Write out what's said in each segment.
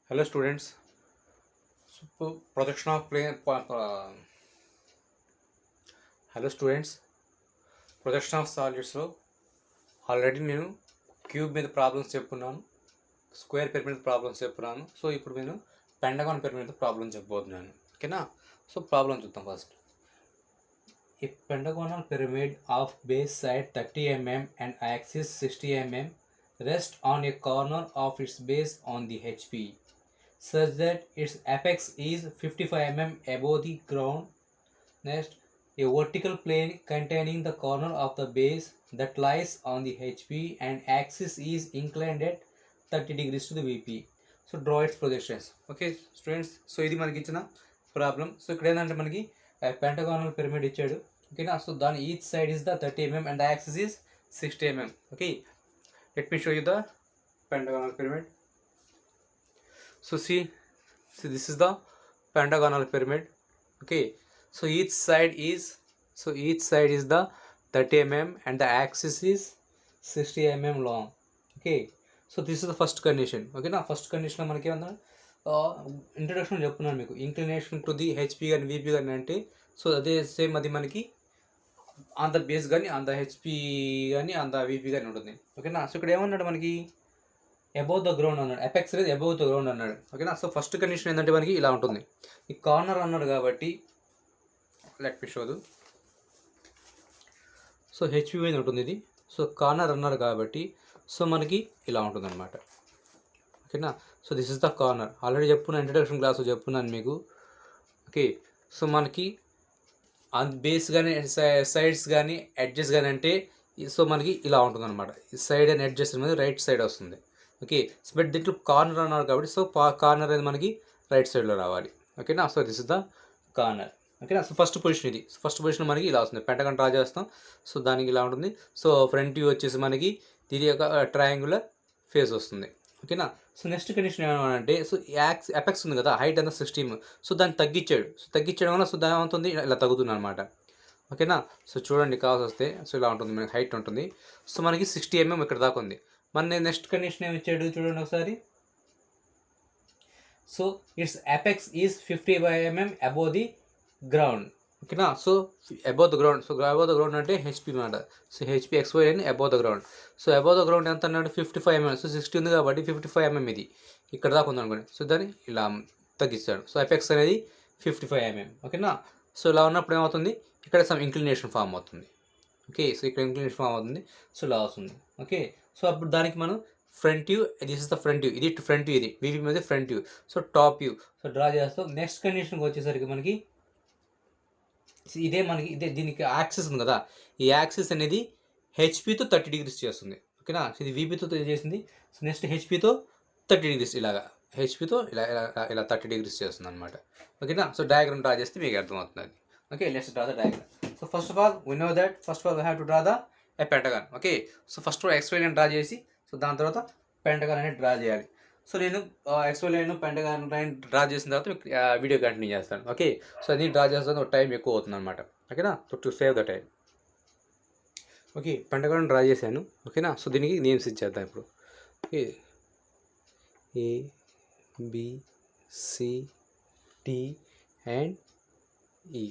Hello students. Projection of plane. Hello students. Projection of solids లో already నేను cube మీద problems చెప్పున్నాను, square pyramid problems చెప్పున్నాను. So ఇప్పుడు నేను పెంటగాన్ పిరమిడ్ ప్రాబ్లమ్ చెప్పబోతున్నాను. ఓకేనా? సో ప్రాబ్లం చూద్దాం first. A pentagonal pyramid of base side 30 mm and axis 60 mm rests on a corner of its base on the HP, such that its apex is 55 mm above the ground. Next, a vertical plane containing the corner of the base that lies on the HP and axis is inclined at 30 degrees to the VP. So draw its projections. Okay students, so ఇది మనకి ఇచ్చిన problem. So ఇక్కడ ఏంటంటే మనకి పెంటగానల్ pyramid ఇచ్చాడు. ఓకేనా? So దాని each side is the 30 mm and the axis is 60 mm. Okay, let me show you the pentagonal pyramid. So see this is the pentagonal pyramid. Okay, so each side is the 30 mm and the axis is 60 mm long. Okay, so this is the first condition. Okay na, first condition లో మనకి ఏమన్నా introduction చెప్తున్నాను మీకు. Inclination to the HP కానీ VP కానీ అంటే so అదే same అది మనకి ఆన్ ద బేస్ కానీ ఆన్ ద హెచ్పి కానీ ఆన్ ద విపి కానీ ఉంటుంది. ఓకేనా? సో ఇక్కడ ఏమన్నాడు మనకి అబౌవ్ ద గ్రౌండ్ అన్నాడు, ఎపెక్స్ అనేది అబౌవ్ ద గ్రౌండ్ అన్నాడు. ఓకేనా? సో ఫస్ట్ కండిషన్ ఏంటంటే మనకి ఇలా ఉంటుంది. ఈ కార్నర్ అన్నాడు కాబట్టి let me show you. So HP మీద ఉంటుంది ఇది. సో కార్నర్ అన్నాడు కాబట్టి సో మనకి ఇలా ఉంటుంది అనమాట. ఓకేనా? So this is the corner. Already చెప్పుకున్న ఇంట్రడక్షన్ క్లాస్లో చెప్పుకున్నాను మీకు. ఓకే, సో మనకి ఆన్ బేస్ కానీ సైడ్స్ కానీ ఎడ్జెస్ కానీ అంటే సో మనకి ఇలా ఉంటుంది అనమాట. ఈ సైడ్ అండ్ ఎడ్జెస్ అనేది రైట్ సైడ్ వస్తుంది. ఓకే, సో బట్ దీంట్లో కార్నర్ అన్నారు కాబట్టి సో కార్నర్ అనేది మనకి రైట్ సైడ్లో రావాలి. ఓకేనా? So this is the corner. ఓకేనా? సో ఫస్ట్ పొజిషన్ ఇది. ఫస్ట్ పొజిషన్ మనకి ఇలా వస్తుంది. పెంటగాన్ డ్రా చేస్తాం. సో దానికి ఇలా ఉంటుంది. సో ఫ్రంట్ వ్యూ వచ్చేసి మనకి దీని యొక్క ట్రయాంగులర్ ఫేస్ వస్తుంది. ఓకేనా? సో నెక్స్ట్ కండిషన్ ఏమంటే సో ఎపెక్స్ ఉంది కదా, హైట్ అంతా 60. సో దాన్ని తగ్గించాడు. సో తగ్గించడం వల్ల సో దాని ఏమవుతుంది, ఇలా తగ్గుతుంది అనమాట. ఓకేనా? సో చూడండి కావాల్సి వస్తే సో ఇలా ఉంటుంది, మనకి హైట్ ఉంటుంది. సో మనకి 60 mm ఇక్కడ దాకా ఉంది. మన నెక్స్ట్ కండిషన్ ఏమి ఇచ్చాడు చూడండి ఒకసారి. So it's apex is 55 mm above the ground. ఓకేనా? So above the ground. So above the ground అంటే హెచ్పి మాట. సో హెచ్పి ఎక్స్వై అని above the ground. So above the ground ఎంత అన్నాడు, 55 mm. సో 60 ఉంది కాబట్టి 55 mm ఇది ఇక్కడ దాకా ఉంది అనుకోండి. సో దాన్ని ఇలా తగ్గిస్తాడు. సో ఎపెక్స్ అనేది 55 mm. ఓకేనా? సో ఇలా ఉన్నప్పుడు ఏమవుతుంది, ఇక్కడ సమ్ ఇంక్లినేషన్ ఫామ్ అవుతుంది. ఓకే, సో ఇక్కడ ఇంక్లినేషన్ ఫామ్ అవుతుంది. సో ఇలా వస్తుంది. ఓకే, సో అప్పుడు దానికి మనం front view, this is the front view, ఇది ఫ్రంట్ వ్యూ, ఇది వీవీ మీద front view. So top view so draw చేస్తాం. నెక్స్ట్ కండిషన్కి వచ్చేసరికి మనకి ఇదే దీనికి యాక్సిస్ ఉంది కదా, ఈ యాక్సిస్ అనేది హెచ్పితో 30 degrees చేస్తుంది. ఓకేనా? ఇది వీపీతో చేసింది. సో నెక్స్ట్ హెచ్పితో 30 degrees, ఇలాగా హెచ్పితో ఇలా 30 degrees చేస్తుంది అనమాట. ఓకేనా? సో డయాగ్రామ్ డ్రా చేస్తే మీకు అర్థమవుతుంది అది. Okay, let's draw the diagram. So first of all we know that we have to draw the pentagon. Okay, so first XY line draw చేసి సో దాని తర్వాత పెంటగాన్ అనేది డ్రా చేయాలి. సో నేను XY line pentagon line draw చేసిన తర్వాత video continue చేస్తాను. Okay, so అది డ్రా చేస్తాను, టైం ఎక్కువ అవుతుంది అనమాట. ఓకేనా? To save the time. Okay, pentagon draw చేశాను. ఓకేనా? సో దీనికి నేమ్స్ ఇచ్చేద్దాం ఇప్పుడు. Okay, A B C D and E.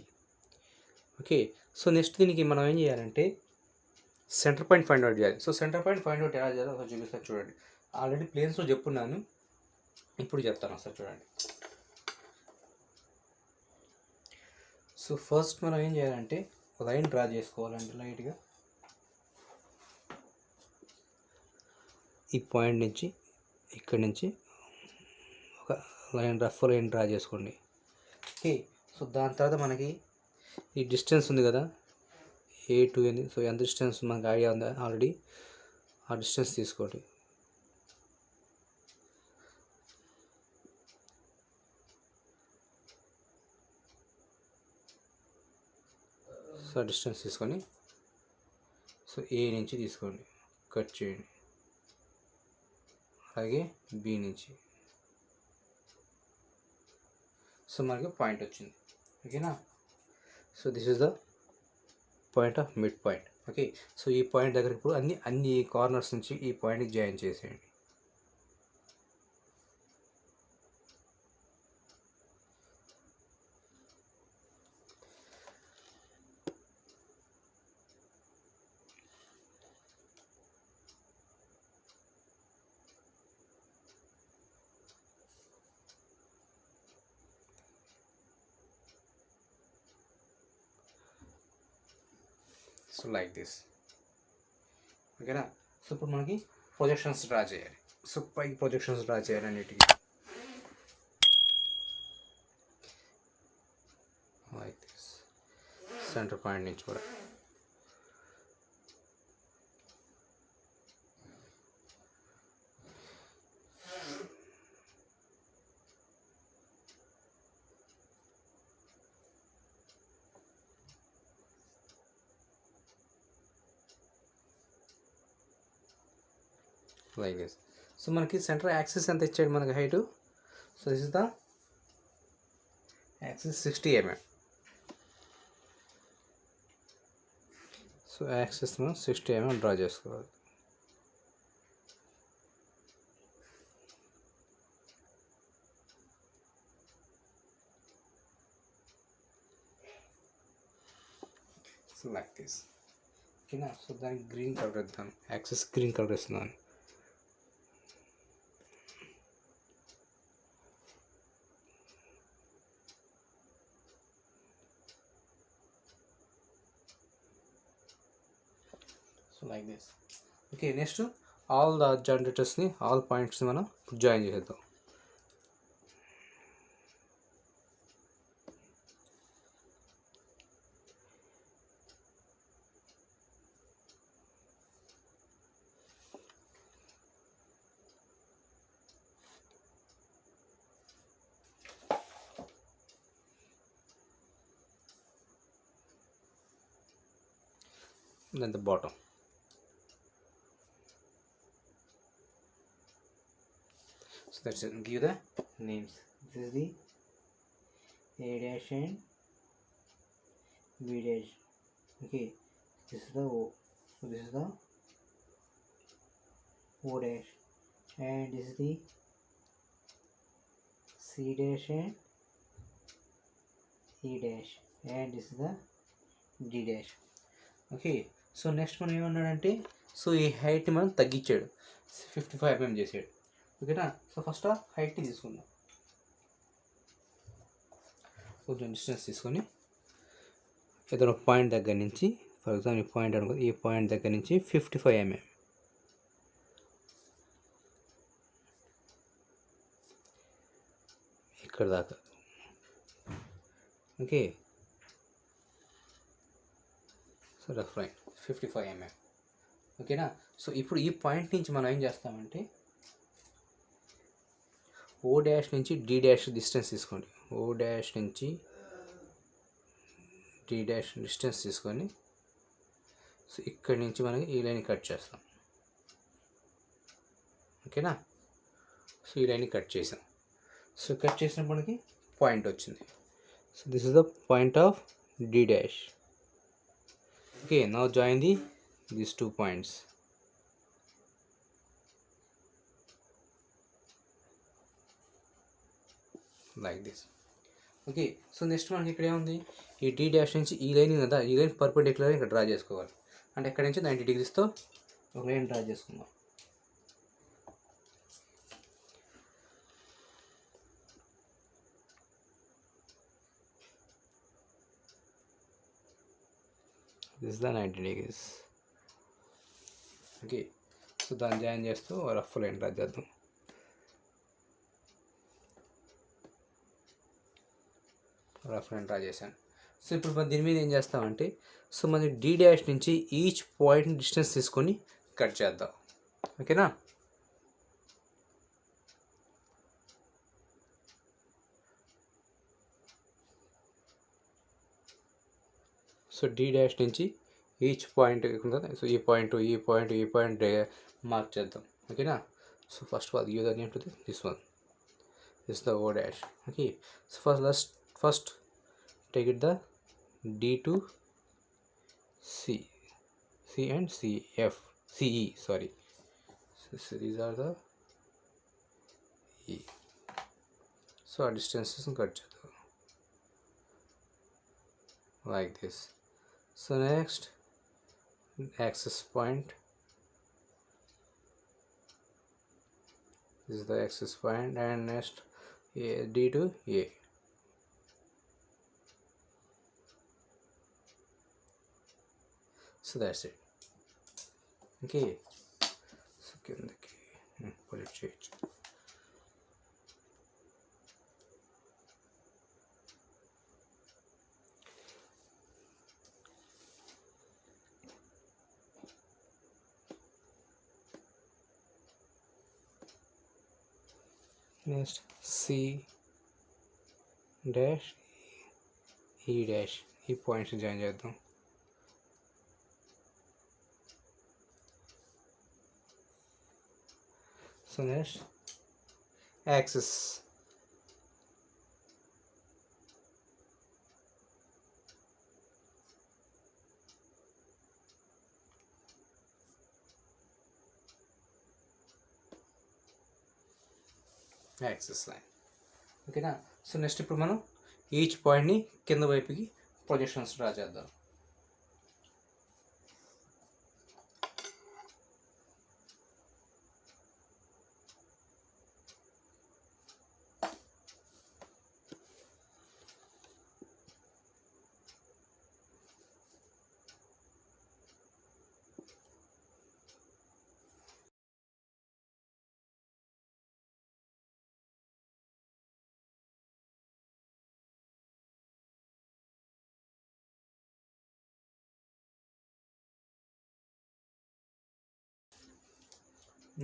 Okay, so next దీనికి మనం ఏం చేయాలంటే సెంటర్ పాయింట్ ఫైండ్ అవుట్ చేయాలి. So center point find out ఎలా చేయాలో ఒకసారి చూపిస్తాను చూడండి. ఆల్రెడీ ప్లేన్స్లో చెప్పున్నాను, ఇప్పుడు చెప్తాను ఒకసారి చూడండి. సో ఫస్ట్ మనం ఏం చేయాలంటే లైన్ డ్రా చేసుకోవాలంటే లైట్గా ఈ పాయింట్ నుంచి ఇక్కడి నుంచి ఒక రఫ్ లైన్ డ్రా చేసుకోండి. ఓకే, సో దాని తర్వాత మనకి ఈ డిస్టెన్స్ ఉంది కదా A2 అని. సో ఎంత డిస్టెన్స్ మనకి ఐడియా ఉందా ఆల్రెడీ, ఆ డిస్టెన్స్ తీసుకోండి. సో డిస్టెన్స్ తీసుకొని సో ఏ నుంచి తీసుకోండి, కట్ చేయండి. అలాగే బి నుంచి సో మనకి పాయింట్ వచ్చింది. ఓకేనా? So this is the point of mid point. Okay, so ఈ పాయింట్ దగ్గర ఇప్పుడు అన్ని కార్నర్స్ నుంచి ఈ పాయింట్కి జాయిన్ చేసేయండి. So like this. ఓకేనా. సో ఇప్పుడు మనకి ప్రొజెక్షన్స్ డ్రా చేయాలి. సో పైకి ప్రొజెక్షన్స్ డ్రా చేయాలి అన్నిటికీ. Like this. సెంటర్ పాయింట్ నుంచి కూడా లైక్ దిస్. సో మనకి సెంటర్ యాక్సిస్ ఎంత ఇచ్చాడు మనకి height. So this is the axis 60 mm. So axis మనం 60 mm డ్రా చేసుకోవాలి. So like this. ఓకేనా. సో దానికి గ్రీన్ కలర్ ఇద్దాం. యాక్సిస్ గ్రీన్ కలర్ ఇస్తున్నాను. Like this. Okay. Next all the జనరేటర్స్ని, ఆల్ పాయింట్స్ని మనం జాయిన్ చేద్దాం. Then the bottom. So that's it. Give the names. This is the A dash and B dash. Okay. This is the O. So this is the O dash, and this is the C dash and E dash, and this is the D dash. Okay. So next మనం ఏమన్నాడంటే, so ఈ హైట్ని మనం తగ్గించాడు, 55 mm చేసాడు. ఓకేనా. So first ఆ హైట్ని తీసుకుందాం. కొంచెం distance తీసుకొని ఏదైనా పాయింట్ దగ్గర నుంచి, ఫర్ ఎగ్జాంపుల్ ఈ పాయింట్ అనుకో, ఈ పాయింట్ దగ్గర నుంచి 55 mm ఇక్కడ దాకా. Okay. So rough line 55 mm. ఓకేనా. సో ఇప్పుడు ఈ పాయింట్ నుంచి మనం ఏం చేస్తామంటే, ఓ డాష్ నుంచి డి డాష్ డిస్టెన్స్ తీసుకోండి. ఓ డాష్ నుంచి డి డాష్ డిస్టెన్స్ తీసుకొని, సో ఇక్కడి నుంచి మనకి ఈ లైన్ కట్ చేస్తాం. ఓకేనా. సో ఈ లైన్ కట్ చేసాం. సో కట్ చేసినప్పుడు మనకి పాయింట్ వచ్చింది. So this is the point of D dash. Okay, now join these 2 points. Like this. Okay, so next మనకి ఇక్కడ ఏముంది, ఈ డి డాష్ నుంచి ఈ లైన్ కదా, ఈ లైన్ పర్పెండిక్యులర్ ఇక్కడ డ్రా చేసుకోవాలి. అంటే ఇక్కడ నుంచి 90 degreesతో ఒక లైన్ డ్రా చేసుకుందాం. This is the 90 degrees. Okay. So దాన్ని జాయిన్ చేస్తూ రఫ్ లైన్ డ్రా చేద్దాం. రఫ్ లైన్ డ్రా చేశాను. సో ఇప్పుడు మనం దీని మీద ఏం చేస్తామంటే, సో మన డి డాష్ నుంచి ఈచ్ పాయింట్ డిస్టెన్స్ తీసుకొని కట్ చేద్దాం. ఓకేనా. సో డి డాష్ నుంచి ఈచ్ పాయింట్ ఉంటుంది. సో ఈ పాయింట్, ఈ పాయింట్, ఈ పాయింట్ మార్క్ చేద్దాం. ఓకేనా. So first of all give the name to this one. This the oh dash. Okay. So first take it the D to C, C and C F, C E, sorry. So these are the E. So our distances cut cheyadam like this. So next axis point. This is the axis point, and next D to A. So that's it. Okay, so కిందకి పొజిట్ చేయొచ్చు. Next C dash ఈ dash, ఈ పాయింట్స్ని join చేద్దాం. So next axis, axis line. ఓకేనా. So next ఇప్పుడు మనం each పాయింట్ని కింద వైపుకి ప్రొజెక్షన్స్ డ్రా చేద్దాం.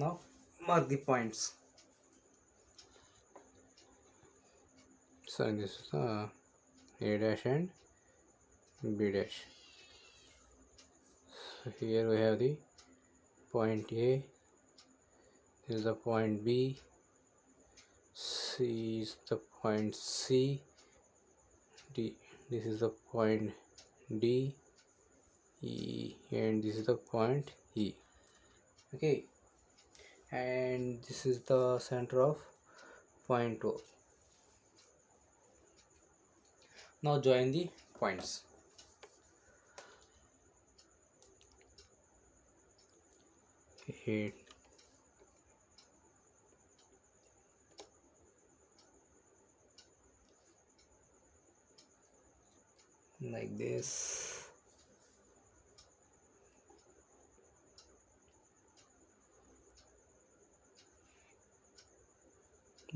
Now mark the points. So this is A dash and B dash. So here we have the point A, this is the point B, C is the point C, D, this is the point D, E, and this is the point E. Okay, and this is the center of point O. Now join the points. Hit like this,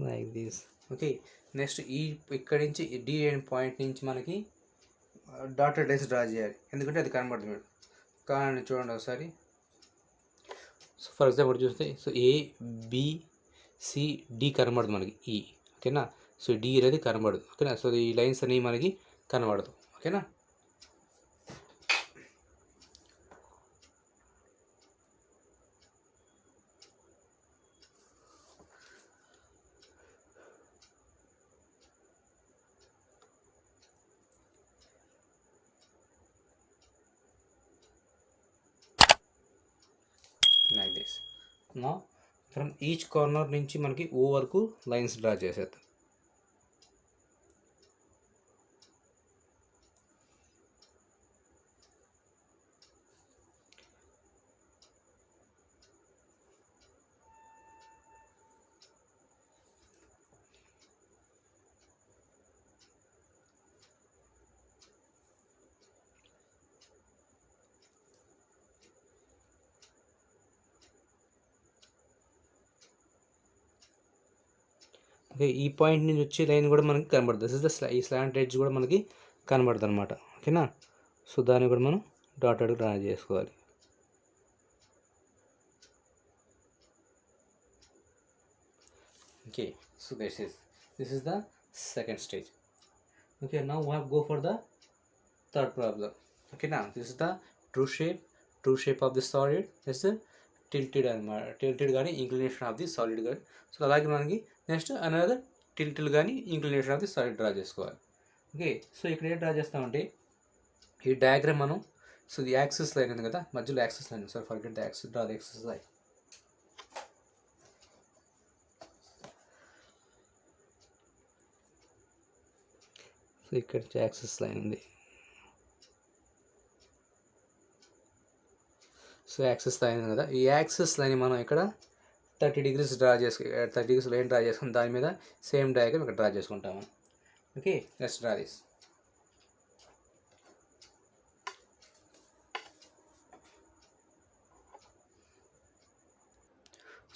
like this. Okay, next ఈ ఇక్కడి నుంచి D and point నుంచి మనకి dotted lines draw చేయాలి, ఎందుకంటే అది కనబడుతుంది మీరు. కానీ చూడండి ఒకసారి. సో ఫర్ ఎగ్జాంపుల్ చూస్తే, so A B C D కనబడదు మనకి ఈ. ఓకేనా. సో డి అనేది కనబడదు. ఓకేనా. సో ఈ లైన్స్ అనేవి మనకి కనబడదు. ఓకేనా. like this. Now from each corner నుంచి మనకి ఓ వరకు లైన్స్ డ్రా చేసేద్దాం. ఓకే, ఈ పాయింట్ నుంచి వచ్చే లైన్ కూడా మనకి కనబడుతుంది. దిస్ ఇస్ ద ఈ స్లాంట్ ఎడ్జ్ కూడా మనకి కనబడుతుంది అనమాట. ఓకేనా. సో దాన్ని కూడా మనం డాటెడ్ డ్రా చేసుకోవాలి. Okay, so this is the second stage. Okay, now we have go for the third problem. ఓకేనా. This is the true shape of the solid. This tilted అనమాట. టిల్టెడ్ కానీ ఇంక్లినేషన్ ఆఫ్ ది సాలిడ్ కానీ. So అలాగే మనకి next another tilted కానీ inclination of the solid draw చేసుకోవాలి. Okay, so ఇక్కడ ఏం డ్రా చేస్తామంటే ఈ డయాగ్రామ్ మనం, సో ది యాక్సిస్ లైన్ ఉంది కదా, మధ్యలో axis line. Sir forget the axis, draw the axis line. So ఇక్కడ యాక్సిస్ లైన్ ఉంది. సో యాక్సిస్ లైన్ ఉంది కదా, ఈ యాక్సిస్ లైన్ మనం ఇక్కడ 30 degrees డ్రా చేసుకు 30 degrees లైన్ డ్రా చేసుకుని దాని మీద సేమ్ డయాగ్రామ్ ఇక్కడ డ్రా చేసుకుంటాము. Okay, let's draw this.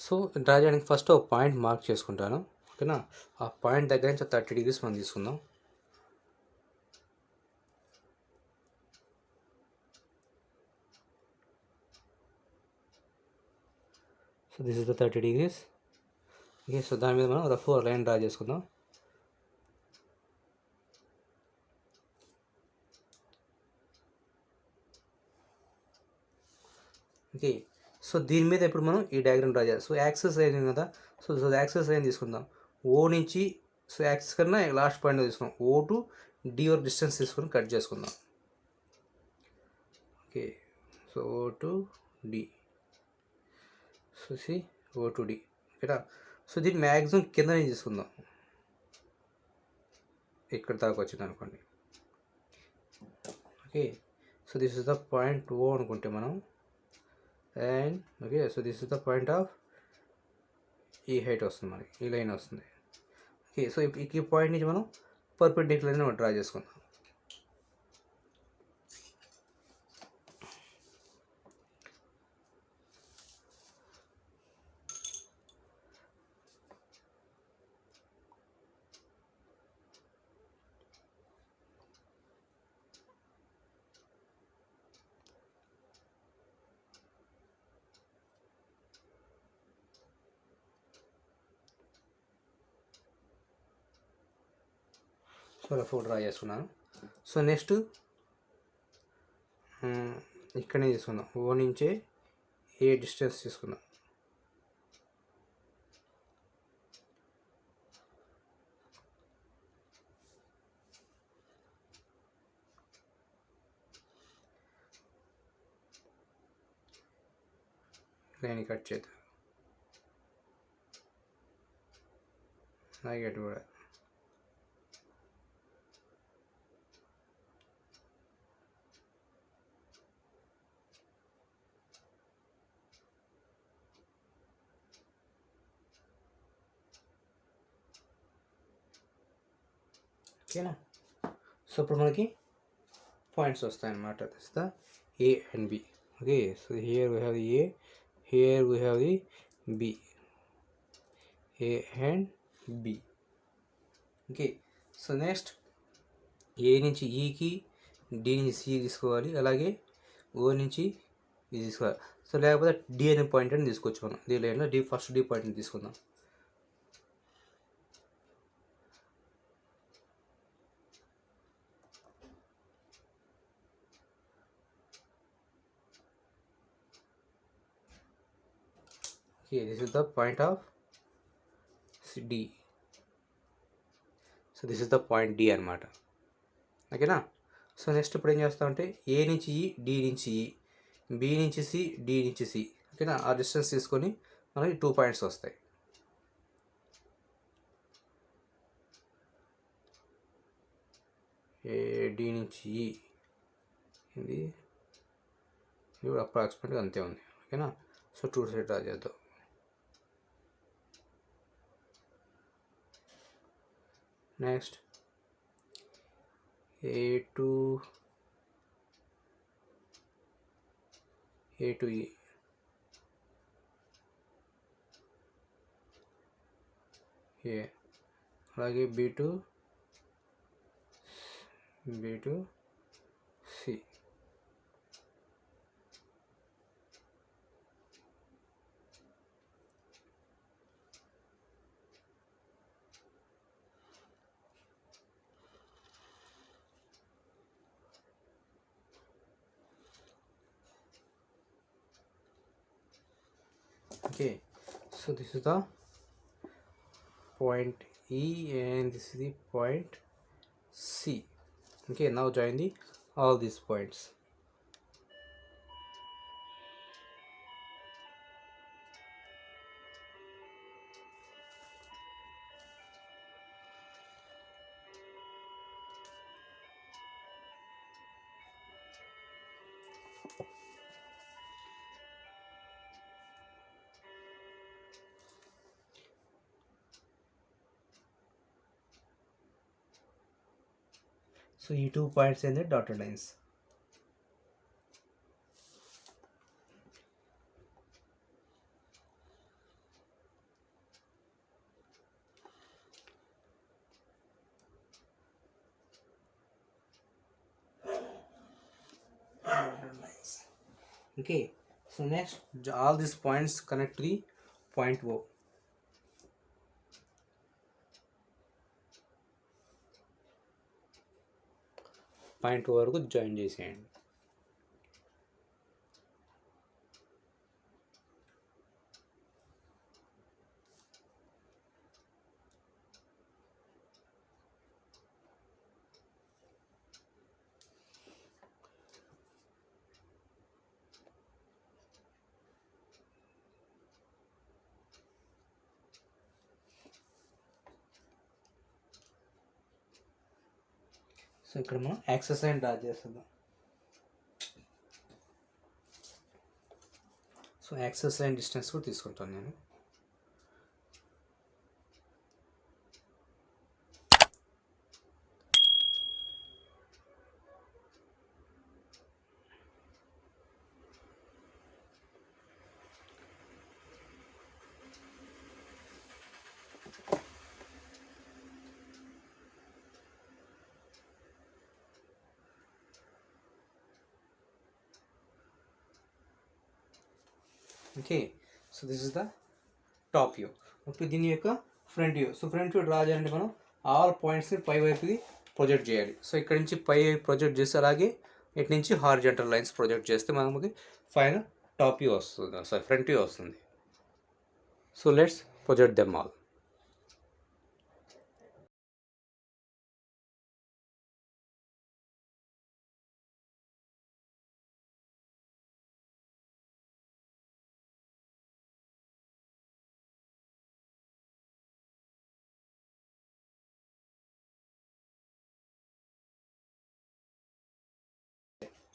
So draw చేయడానికి ఫస్ట్ ఒక పాయింట్ మార్క్ చేసుకుంటాను, ఓకేనా. ఆ పాయింట్ దగ్గర నుంచి 30 degrees మనం తీసుకుందాం. So this is the 30 degrees. Okay, so దాని మీద మనం రఫ్ లైన్ డ్రా చేసుకుందాం. ఓకే, సో దీని మీద ఇప్పుడు మనం ఈ డయాగ్రామ్ డ్రా చేయాలి. సో యాక్సెస్ అయింది కదా, సో యాక్సెస్ లైన్ తీసుకుందాం. ఓ నుంచి, సో యాక్సెస్ కన్నా లాస్ట్ పాయింట్ తీసుకుందాం. ఓ టు డి వరకు డిస్టెన్స్ తీసుకొని కట్ చేసుకుందాం. Okay, so O to D, so C O to D, ఓకేనా. సో దీన్ని మ్యాక్సిమం కింద నుంచి తీసుకుందాం, ఇక్కడ దాకా వచ్చింది అనుకోండి. Okay, so this is the point O అనుకుంటే మనం, and okay, so this is the point of ఈ హైట్ వస్తుంది, మనకి ఈ లైన్ వస్తుంది. ఓకే, సో ఈ పాయింట్ నుంచి మనం పర్పెండిక్యులర్ని డ్రా చేసుకుందాం. సో రఫ్ డ్రా చేసుకున్నాను. సో నెక్స్ట్ ఇక్కడనే తీసుకుందాం, ఓ నుంచే ఏ డిస్టెన్స్ తీసుకుందాం. లైన్ కట్ చేద్దాం, అలాగే అటు కూడా. ఓకేనా, సో ఇప్పుడు మనకి పాయింట్స్ వస్తాయన్నమాట. This the A and B. Okay, so here we have the A, here we have the B, A and B. Okay, so next A నుంచి ఈకి, డి నుంచి సి తీసుకోవాలి, అలాగే ఓ నుంచి ఇది తీసుకోవాలి. సో లేకపోతే డి అనే పాయింట్ అని తీసుకోవచ్చు మనం. డి లైన్లో ఫస్ట్ డి పాయింట్ని తీసుకుందాం. Okay, this is the point of D. So this is the point D అనమాట. ఓకేనా, సో నెక్స్ట్ ఇప్పుడు ఏం చేస్తామంటే ఏ నుంచి ఈ, డి నుంచి ఈ, బి నుంచి సి, డి నుంచి సి. ఓకేనా, ఆ డిస్టెన్స్ తీసుకొని మనకి 2 పాయింట్స్ వస్తాయి. ఏ డి నుంచి ఈ, ఇది ఇప్పుడు అప్రాక్సిమేట్గా అంతే ఉంది. ఓకేనా, సో 2 సైడ్ డ్రా చేద్దాం. Next A to E, A, అలాగే B to C. Okay, so this is the point E and this is the point C. Okay, now join all these points. So ఈ 2 points and the dotted lines. Okay, so next all these points connect to the point O. Point వరకు join చేసేయండి. So ఇక్కడ మనం access line draw చేస్తున్నాం. So axis line distance కూడా తీసుకుంటాను నేను. Okay, so this is the top view. ఇప్పుడు దీని యొక్క front view. So front view draw చేయాలంటే మనం ఆల్ పాయింట్స్ని పై వైపుకి ప్రొజెక్ట్ చేయాలి. సో ఇక్కడ నుంచి పై ప్రొజెక్ట్ చేస్తే అలాగే ఇటు నుంచి హారిజంటల్ లైన్స్ ప్రొజెక్ట్ చేస్తే మనకి ఫైనల్ టాప్ వ్యూ వస్తుంది, సారీ ఫ్రంట్ వ్యూ వస్తుంది. So let's project them all.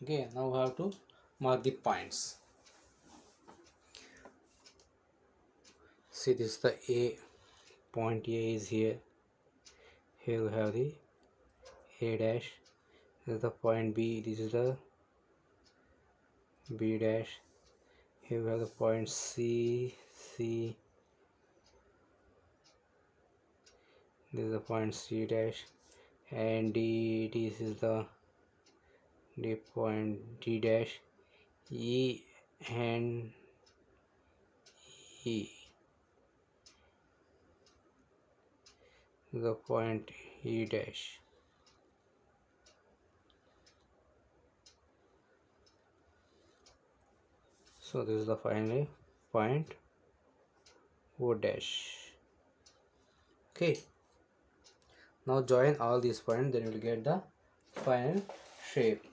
Okay, now we have to mark the points. See, this is the A point. A is here. Here we have the A dash. This is the point B. This is the B dash. Here we have the point C. This is the point C dash, and D. This is the D point D dash. E and E. The point E dash. So this is the final point O dash. Okay, now join all these points, then you will get the final shape.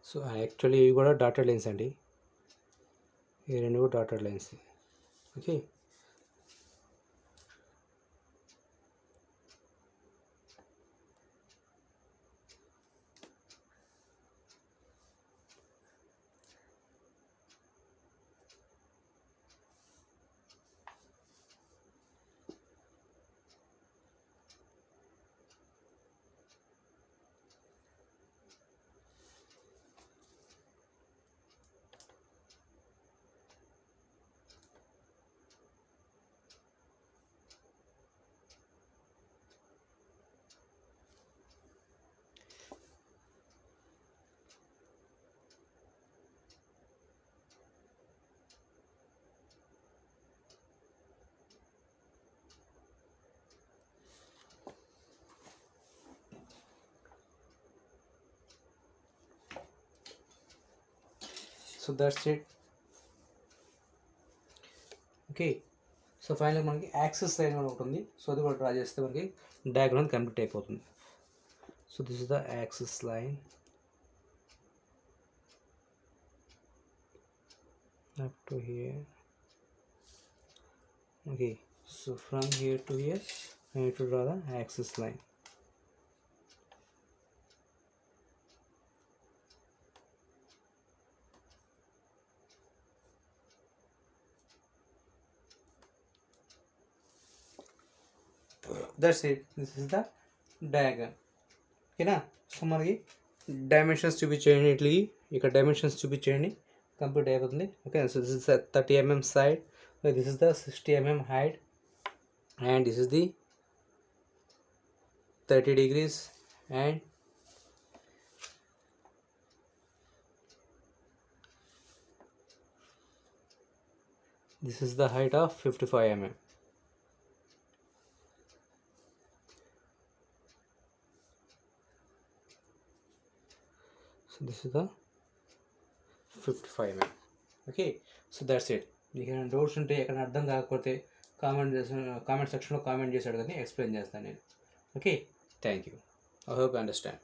So actually ఇవి కూడా dotted lines అండి, ఈ రెండు కూడా dotted lines. Okay, so that's it. Okay, so ఫైనల్గా మనకి axis line కూడా ఒకటి ఉంది. సో అది కూడా డ్రా చేస్తే మనకి డయాగ్రామ్ కంప్లీట్ అయిపోతుంది. So this is the axis line up to here. Okay, so from here to here I need to draw the axis line. That's it. This is the diagram. ఓకేనా? So మనకి dimensions చూపించేయండి. ఇట్లా ఇక్కడ dimensions చూపించేయండి, complete అయిపోతుంది. Okay, so this is 30 mm side, this is the 60 mm height, and this is the 30 degrees, and this is the height of 55 mm. So this is the 55 mm. Okay, so that's it. మీకు ఏమైనా doubts ఉంటే ఎక్కడ అర్థం కాకపోతే comment సెక్షన్లో comment చేసి అడగని explain చేస్తాను నేను. Okay, thank you. I hope you understand.